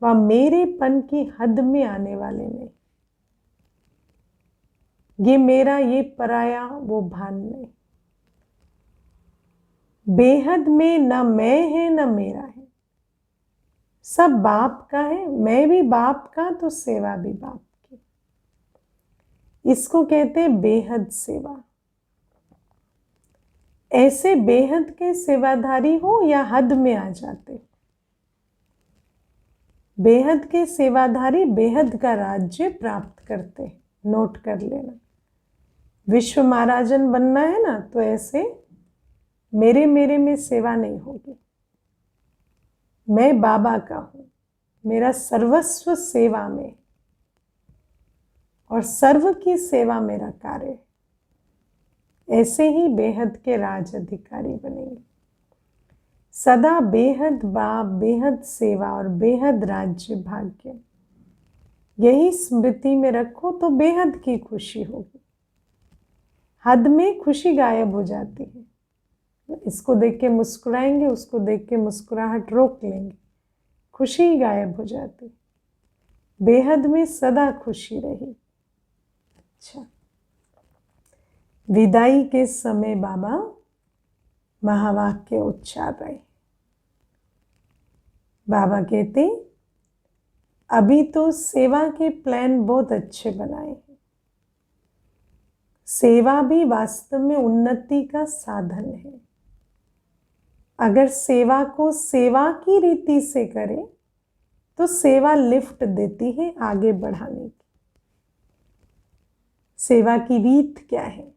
A: व मेरेपन की हद में आने वाले नहीं। ये मेरा, ये पराया, वो भान नहीं। बेहद में न मैं है न मेरा है, सब बाप का है, मैं भी बाप का तो सेवा भी बाप की। इसको कहते हैं बेहद सेवा। ऐसे बेहद के सेवाधारी हो या हद में आ जाते। बेहद के सेवाधारी बेहद का राज्य प्राप्त करते। नोट कर लेना, विश्व महाराजन बनना है ना, तो ऐसे मेरे में सेवा नहीं होगी। मैं बाबा का हूं, मेरा सर्वस्व सेवा में, और सर्व की सेवा मेरा कार्य है। ऐसे ही बेहद के राज अधिकारी बनेंगे। सदा बेहद बाप, बेहद सेवा और बेहद राज्य भाग्य, यही स्मृति में रखो तो बेहद की खुशी होगी। हद में खुशी गायब हो जाती है। इसको देख के मुस्कुराएंगे, उसको देख के मुस्कुराहट रोक लेंगे, खुशी गायब हो जाती। बेहद में सदा खुशी रही। अच्छा, विदाई के समय बाबा महावाक्य उच्चार रहे। बाबा कहते, अभी तो सेवा के प्लान बहुत अच्छे बनाए हैं। सेवा भी वास्तव में उन्नति का साधन है। अगर सेवा को सेवा की रीति से करें तो सेवा लिफ्ट देती है आगे बढ़ाने की। सेवा की रीत क्या है?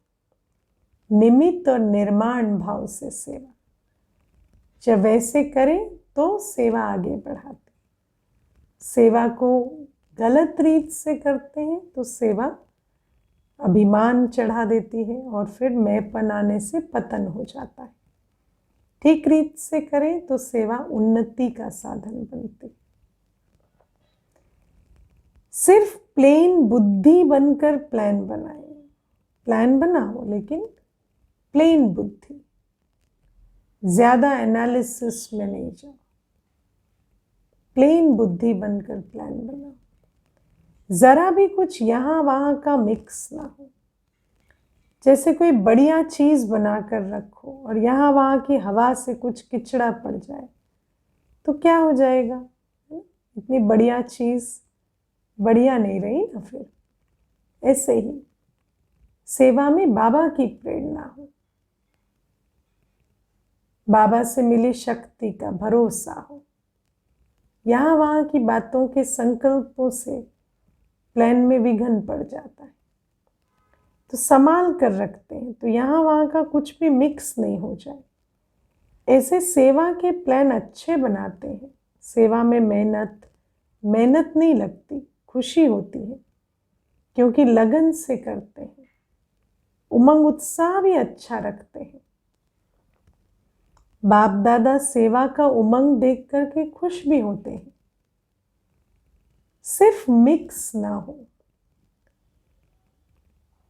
A: निमित्त और निर्माण भाव से सेवा। जब वैसे करें तो सेवा आगे बढ़ाती। सेवा को गलत रीत से करते हैं तो सेवा अभिमान चढ़ा देती है और फिर मैंपन आने से पतन हो जाता है। ठीक रीत से करें तो सेवा उन्नति का साधन बनती। सिर्फ प्लेन बुद्धि बनकर प्लान बनाए। प्लान बनाओ लेकिन प्लेन बुद्धि, ज्यादा एनालिसिस में नहीं जाओ। प्लेन बुद्धि बनकर प्लान बनाओ। जरा भी कुछ यहां वहां का मिक्स ना हो। जैसे कोई बढ़िया चीज बनाकर रखो और यहां वहां की हवा से कुछ किचड़ा पड़ जाए तो क्या हो जाएगा? इतनी बढ़िया चीज बढ़िया नहीं रही ना फिर। ऐसे ही सेवा में बाबा की प्रेरणा हो, बाबा से मिली शक्ति का भरोसा हो। यहां वहां की बातों के संकल्पों से प्लान में विघन पड़ जाता है तो संभाल कर रखते हैं तो यहां वहां का कुछ भी मिक्स नहीं हो जाए। ऐसे सेवा के प्लान अच्छे बनाते हैं। सेवा में मेहनत नहीं लगती, खुशी होती है क्योंकि लगन से करते हैं। उमंग उत्साह भी अच्छा रखते हैं। बाप दादा सेवा का उमंग देख करके खुश भी होते हैं। सिर्फ मिक्स ना हो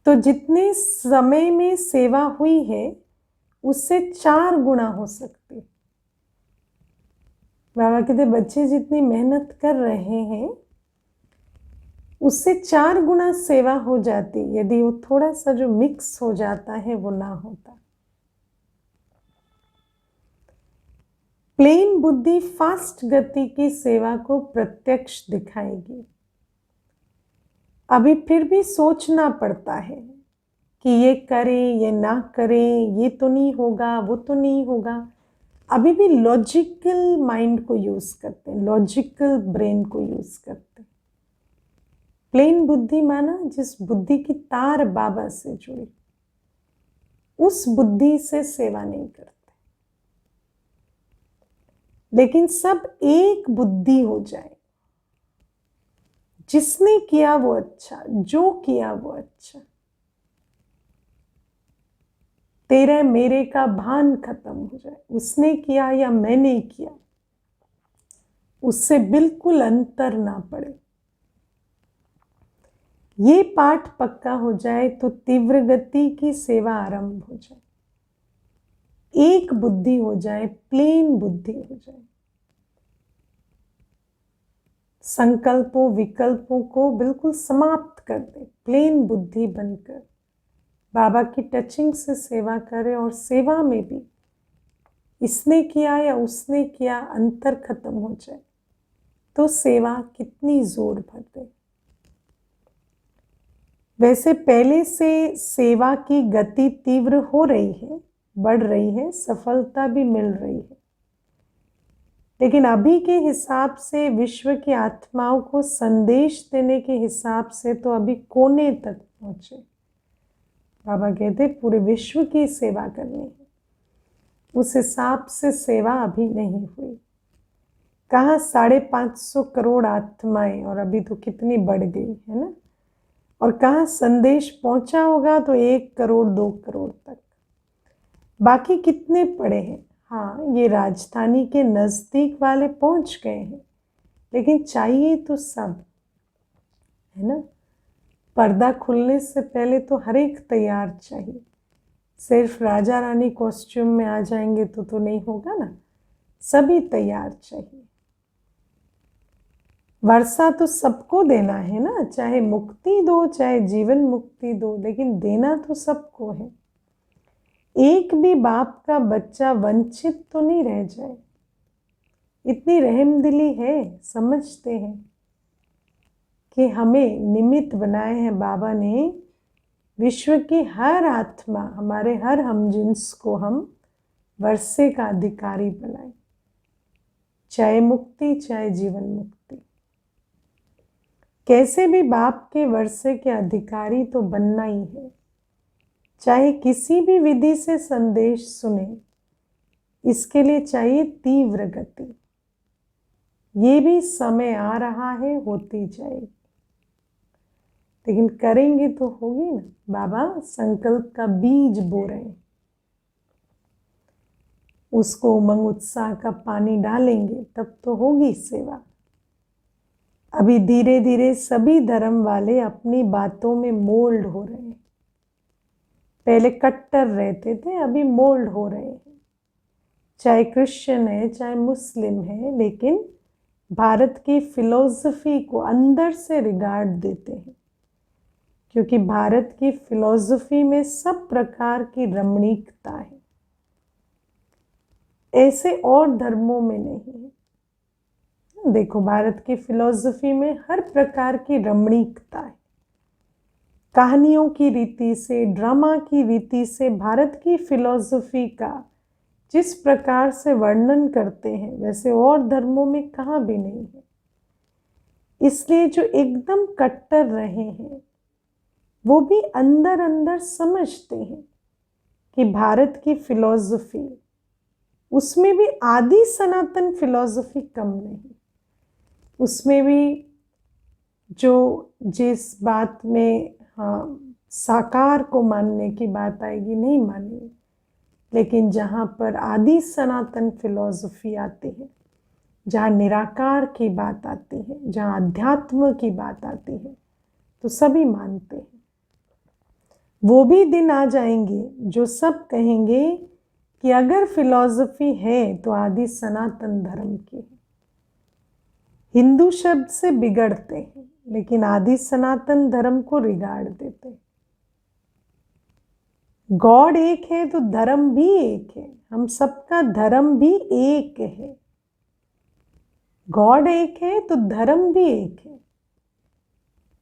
A: तो जितने समय में सेवा हुई है उससे 4 गुना हो सकती। बाबा कहते बच्चे जितनी मेहनत कर रहे हैं उससे 4 गुना सेवा हो जाती यदि वो थोड़ा सा जो मिक्स हो जाता है वो ना होता। प्लेन बुद्धि फास्ट गति की सेवा को प्रत्यक्ष दिखाएगी। अभी फिर भी सोचना पड़ता है कि ये करें ये ना करें, ये तो नहीं होगा वो तो नहीं होगा। अभी भी लॉजिकल माइंड को यूज करते हैं, लॉजिकल ब्रेन को यूज करते हैं। प्लेन बुद्धि माना जिस बुद्धि की तार बाबा से जुड़ी, उस बुद्धि से सेवा नहीं करते। लेकिन सब एक बुद्धि हो जाए, जिसने किया वो अच्छा, जो किया वो अच्छा। तेरे मेरे का भान खत्म हो जाए। उसने किया या मैंने किया, उससे बिल्कुल अंतर ना पड़े। ये पाठ पक्का हो जाए तो तीव्र गति की सेवा आरंभ हो जाए, एक बुद्धि हो जाए, प्लेन बुद्धि हो जाए, संकल्पों विकल्पों को बिल्कुल समाप्त कर दे, प्लेन बुद्धि बनकर बाबा की टचिंग से सेवा करें। और सेवा में भी इसने किया या उसने किया अंतर खत्म हो जाए तो सेवा कितनी जोर भर दे। वैसे पहले से सेवा की गति तीव्र हो रही है, बढ़ रही है, सफलता भी मिल रही है, लेकिन अभी के हिसाब से, विश्व की आत्माओं को संदेश देने के हिसाब से तो अभी कोने तक पहुंचे। बाबा कहते पूरे विश्व की सेवा करनी है, उस हिसाब से सेवा अभी नहीं हुई। कहाँ 550 करोड़ आत्माएं, और अभी तो कितनी बढ़ गई है ना। और कहाँ संदेश पहुंचा होगा तो 1 करोड़ 2 करोड़ तक, बाकी कितने पड़े हैं। हाँ, ये राजधानी के नज़दीक वाले पहुंच गए हैं, लेकिन चाहिए तो सब, है ना। पर्दा खुलने से पहले तो हर एक तैयार चाहिए। सिर्फ राजा रानी कॉस्ट्यूम में आ जाएंगे तो नहीं होगा ना, सभी तैयार चाहिए। वर्षा तो सबको देना है ना, चाहे मुक्ति दो चाहे जीवन मुक्ति दो, लेकिन देना तो सबको है। एक भी बाप का बच्चा वंचित तो नहीं रह जाए, इतनी रहमदिली है। समझते हैं कि हमें निमित्त बनाए हैं बाबा ने, विश्व की हर आत्मा, हमारे हर हमजिन्स को हम वर्षे का अधिकारी बनाए, चाहे मुक्ति चाहे जीवन मुक्ति। कैसे भी बाप के वर्षे के अधिकारी तो बनना ही है, चाहे किसी भी विधि से संदेश सुने, इसके लिए चाहिए तीव्र गति। ये भी समय आ रहा है, होती जाएगी, लेकिन करेंगे तो होगी ना। बाबा संकल्प का बीज बो रहे हैं, उसको उमंग उत्साह का पानी डालेंगे तब तो होगी सेवा। अभी धीरे धीरे सभी धर्म वाले अपनी बातों में मोल्ड हो रहे हैं। पहले कट्टर रहते थे, अभी मोल्ड हो रहे हैं। चाहे क्रिश्चियन है चाहे मुस्लिम है, लेकिन भारत की फिलॉसफी को अंदर से रिगार्ड देते हैं, क्योंकि भारत की फिलॉसफी में सब प्रकार की रमणीकता है, ऐसे और धर्मों में नहीं है। देखो, भारत की फिलॉसफी में हर प्रकार की रमणीकता है, कहानियों की रीति से, ड्रामा की रीति से भारत की फिलॉसफी का जिस प्रकार से वर्णन करते हैं वैसे और धर्मों में कहाँ भी नहीं है। इसलिए जो एकदम कट्टर रहे हैं वो भी अंदर अंदर समझते हैं कि भारत की फिलॉसफी, उसमें भी आदि सनातन फिलॉसफी कम नहीं, उसमें भी जो जिस बात में साकार को मानने की बात आएगी नहीं मानेंगे, लेकिन जहाँ पर आदि सनातन फिलॉसफी आती है, जहाँ निराकार की बात आती है, जहाँ अध्यात्म की बात आती है, तो सभी मानते हैं। वो भी दिन आ जाएंगे जो सब कहेंगे कि अगर फिलॉसफी है तो आदि सनातन धर्म की है। हिंदू शब्द से बिगड़ते हैं, लेकिन आदि सनातन धर्म को रिगार्ड देते हैं। गॉड एक है तो धर्म भी एक है, हम सबका धर्म भी एक है। गॉड एक है तो धर्म भी एक है,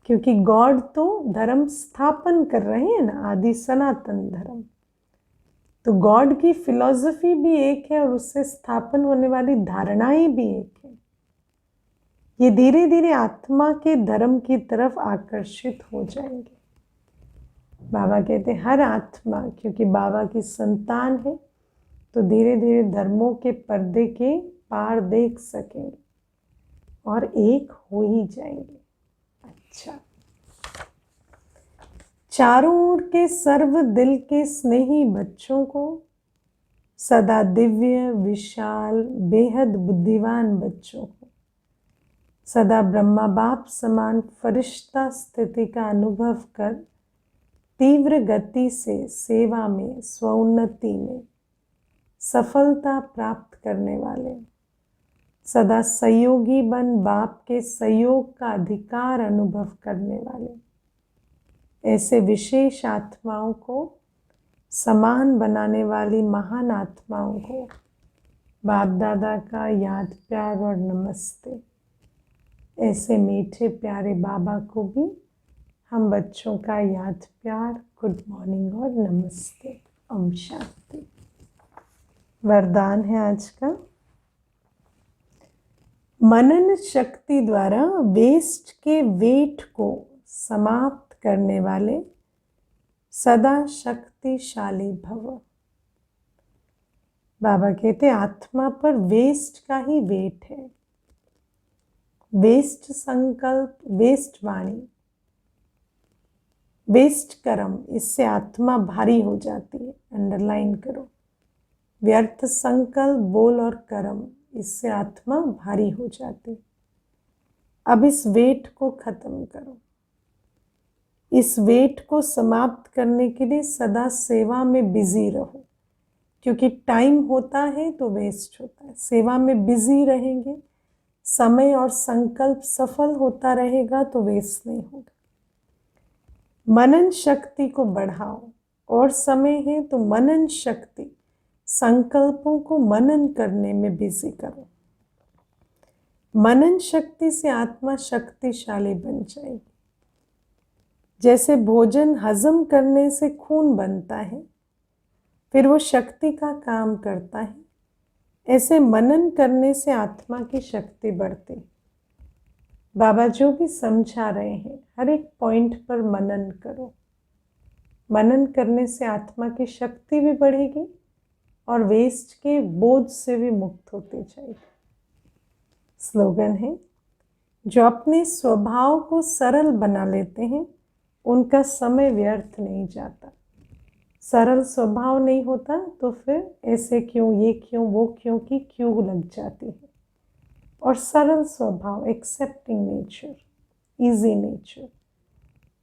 A: क्योंकि गॉड तो धर्म स्थापन कर रहे हैं ना, आदि सनातन धर्म। तो गॉड की फिलॉसफी भी एक है और उससे स्थापन होने वाली धारणाएं भी एक है। ये धीरे धीरे आत्मा के धर्म की तरफ आकर्षित हो जाएंगे। बाबा कहते हैं हर आत्मा, क्योंकि बाबा की संतान है, तो धीरे धीरे धर्मों के पर्दे के पार देख सकेंगे और एक हो ही जाएंगे। अच्छा, चारों ओर के सर्व दिल के स्नेही बच्चों को, सदा दिव्य विशाल बेहद बुद्धिमान बच्चों को सदा ब्रह्मा बाप समान फरिश्ता स्थिति का अनुभव कर तीव्र गति से सेवा में, स्वोन्नति में सफलता प्राप्त करने वाले, सदा सहयोगी बन बाप के सहयोग का अधिकार अनुभव करने वाले, ऐसे विशेष आत्माओं को समान बनाने वाली महान आत्माओं को बाप दादा का याद, प्यार और नमस्ते। ऐसे मीठे प्यारे बाबा को भी हम बच्चों का याद, प्यार, गुड मॉर्निंग और नमस्ते। ओम शांति। वरदान है आज का, मनन शक्ति द्वारा वेस्ट के वेट को समाप्त करने वाले सदा शक्तिशाली भव। बाबा कहते आत्मा पर वेस्ट का ही वेट है। वेस्ट संकल्प, वेस्ट वाणी, वेस्ट कर्म, इससे आत्मा भारी हो जाती है। अंडरलाइन करो, व्यर्थ संकल्प, बोल और कर्म, इससे आत्मा भारी हो जाती है। अब इस वेट को खत्म करो। इस वेट को समाप्त करने के लिए सदा सेवा में बिजी रहो, क्योंकि टाइम होता है तो वेस्ट होता है। सेवा में बिजी रहेंगे, समय और संकल्प सफल होता रहेगा तो वेस्ट नहीं होगा। मनन शक्ति को बढ़ाओ, और समय है तो मनन शक्ति, संकल्पों को मनन करने में बिजी करो। मनन शक्ति से आत्मा शक्तिशाली बन जाएगी। जैसे भोजन हजम करने से खून बनता है, फिर वो शक्ति का काम करता है, ऐसे मनन करने से आत्मा की शक्ति बढ़ती। बाबा जो भी समझा रहे हैं, हर एक पॉइंट पर मनन करो। मनन करने से आत्मा की शक्ति भी बढ़ेगी और वेस्ट के बोझ से भी मुक्त होती जाएगी। स्लोगन है, जो अपने स्वभाव को सरल बना लेते हैं उनका समय व्यर्थ नहीं जाता। सरल स्वभाव नहीं होता तो फिर ऐसे क्यों, ये क्यों, वो क्यों की क्यों लग जाती है। और सरल स्वभाव, एक्सेप्टिंग नेचर, इजी नेचर,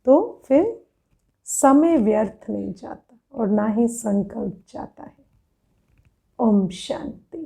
A: तो फिर समय व्यर्थ नहीं जाता और ना ही संकल्प जाता है। ओम शांति।